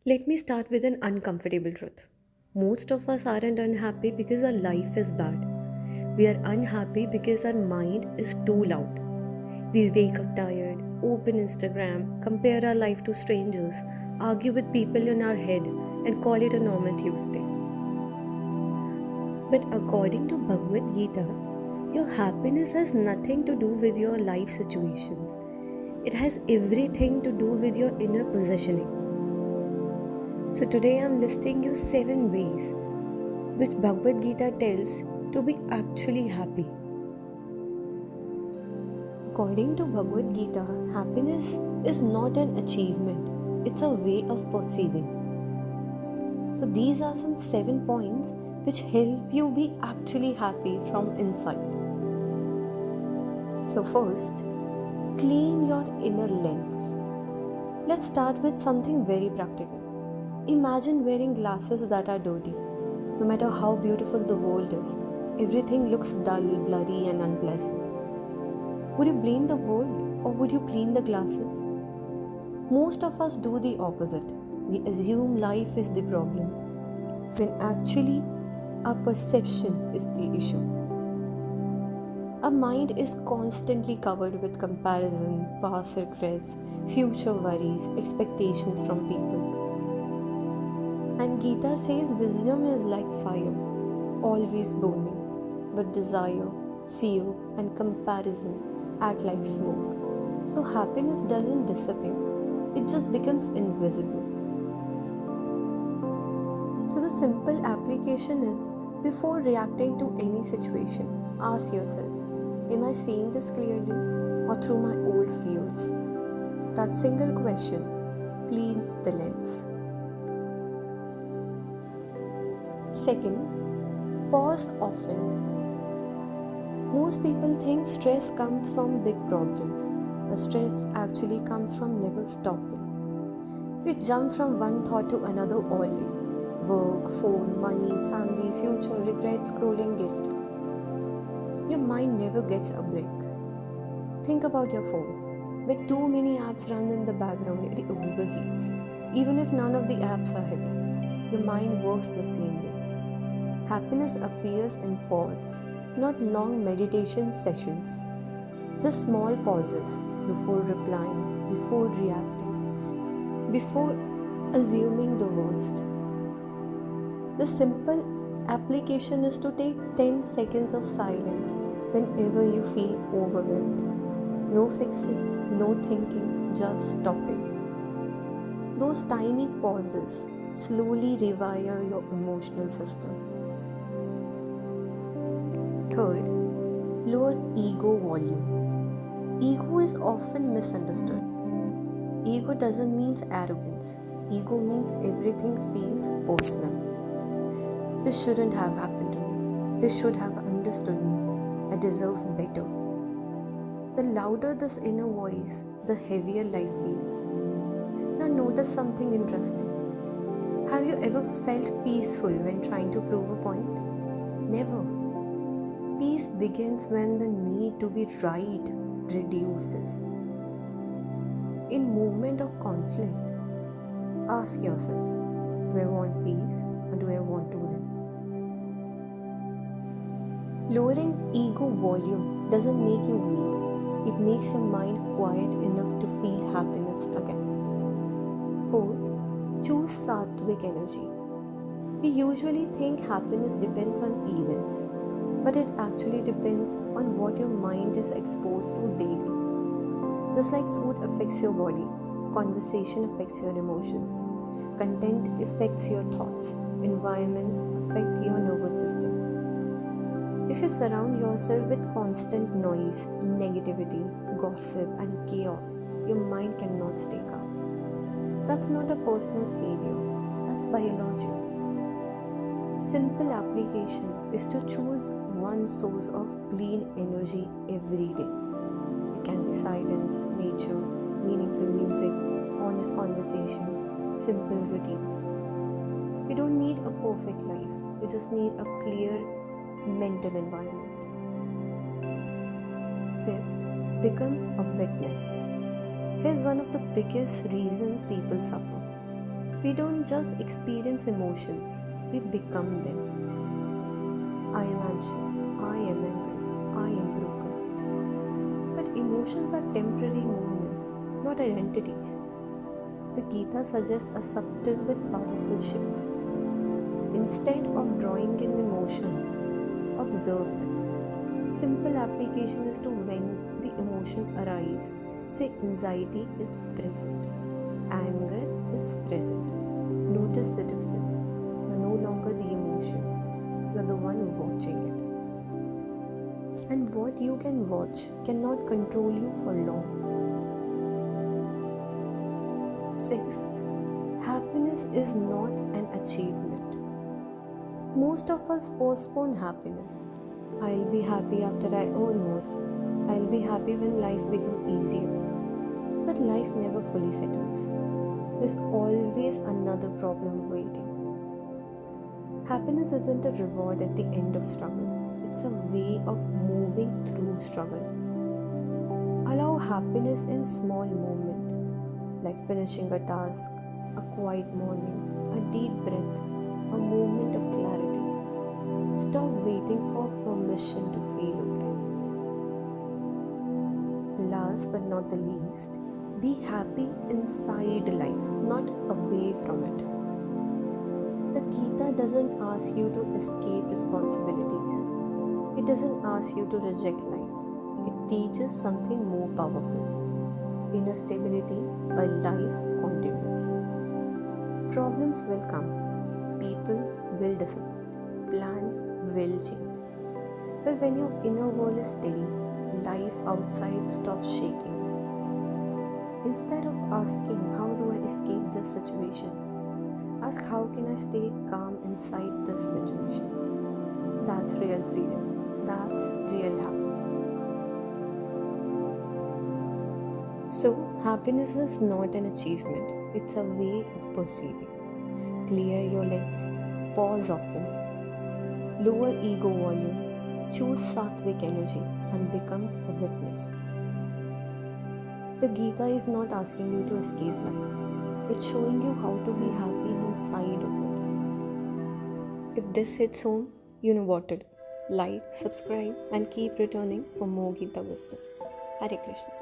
Let me start with an uncomfortable truth. Most of us aren't unhappy because our life is bad. We are unhappy because our mind is too loud. We wake up tired, open Instagram, compare our life to strangers, argue with people in our head, and call it a normal Tuesday. But according to Bhagavad Gita, your happiness has nothing to do with your life situations. It has everything to do with your inner positioning. So today I'm listing you 7 ways which Bhagavad Gita tells to be actually happy. According to Bhagavad Gita, happiness is not an achievement, it's a way of perceiving. So these are some 7 points which help you be actually happy from inside. So first, clean your inner lens. Let's start with something very practical. Imagine wearing glasses that are dirty. No matter how beautiful the world is, everything looks dull, blurry, and unpleasant. Would you blame the world or would you clean the glasses? Most of us do the opposite. We assume life is the problem, when actually our perception is the issue. Our mind is constantly covered with comparison, past regrets, future worries, expectations from people. And Gita says wisdom is like fire, always burning, but desire, fear, and comparison act like smoke. So happiness doesn't disappear, it just becomes invisible. So the simple application is, before reacting to any situation, ask yourself, am I seeing this clearly or through my old fears? That single question cleans the lens. Second, pause often. Most people think stress comes from big problems, but stress actually comes from never stopping. We jump from one thought to another all day. Work, phone, money, family, future, regret, scrolling, guilt. Your mind never gets a break. Think about your phone. When too many apps run in the background, it overheats. Even if none of the apps are heavy, your mind works the same way. Happiness appears in pause, not long meditation sessions. Just small pauses before replying, before reacting, before assuming the worst. The simple application is to take 10 seconds of silence whenever you feel overwhelmed. No fixing, no thinking, just stopping. Those tiny pauses slowly rewire your emotional system. Third, lower ego volume. Ego is often misunderstood. Ego doesn't mean arrogance. Ego means everything feels personal. This shouldn't have happened to me. This should have understood me. I deserve better. The louder this inner voice, the heavier life feels. Now notice something interesting. Have you ever felt peaceful when trying to prove a point? Never. Peace begins when the need to be right reduces. In moment of conflict, ask yourself, do I want peace or do I want to win? Lowering ego volume doesn't make you weak. It makes your mind quiet enough to feel happiness again. Fourth, choose sattvic energy. We usually think happiness depends on events, but it actually depends on what your mind is exposed to daily. Just like food affects your body, conversation affects your emotions, content affects your thoughts, environments affect your nervous system. If you surround yourself with constant noise, negativity, gossip, and chaos, your mind cannot stay calm. That's not a personal failure, that's biological. Simple application is to choose one source of clean energy every day. It can be silence, nature, meaningful music, honest conversation, simple routines. We don't need a perfect life, we just need a clear mental environment. Fifth, become a witness. Here's one of the biggest reasons people suffer. We don't just experience emotions, we become them. I am anxious, I am angry, I am broken. But emotions are temporary moments, not identities. The Gita suggests a subtle but powerful shift. Instead of drawing in emotion, observe them. Simple application is to when the emotion arises. Say anxiety is present, anger is present. Notice the difference. You're no longer the emotion, you're the one watching it. And what you can watch cannot control you for long. Sixth, happiness is not an achievement. Most of us postpone happiness. I'll be happy after I earn more. I'll be happy when life becomes easier. But life never fully settles. There's always another problem waiting. Happiness isn't a reward at the end of struggle. It's a way of moving through struggle. Allow happiness in small moments, like finishing a task, a quiet morning, a deep breath, a moment of clarity. Stop waiting for permission to feel okay. Last but not the least, be happy inside life, not away from it. The Gita doesn't ask you to escape responsibilities. It doesn't ask you to reject life. It teaches something more powerful: inner stability while life continues. Problems will come, people will disappoint, plans will change. But when your inner world is steady, life outside stops shaking you. Instead of asking, how do I escape this situation? Ask, how can I stay calm inside this situation? That's real freedom. That's real happiness. So, happiness is not an achievement, it's a way of perceiving. Clear your legs, pause often, lower ego volume, choose sattvic energy, and become a witness. The Gita is not asking you to escape life, it's showing you how to be happy inside of it. If this hits home, you know what to do. Like, subscribe, and keep returning for more Gita wisdom. Hare Krishna.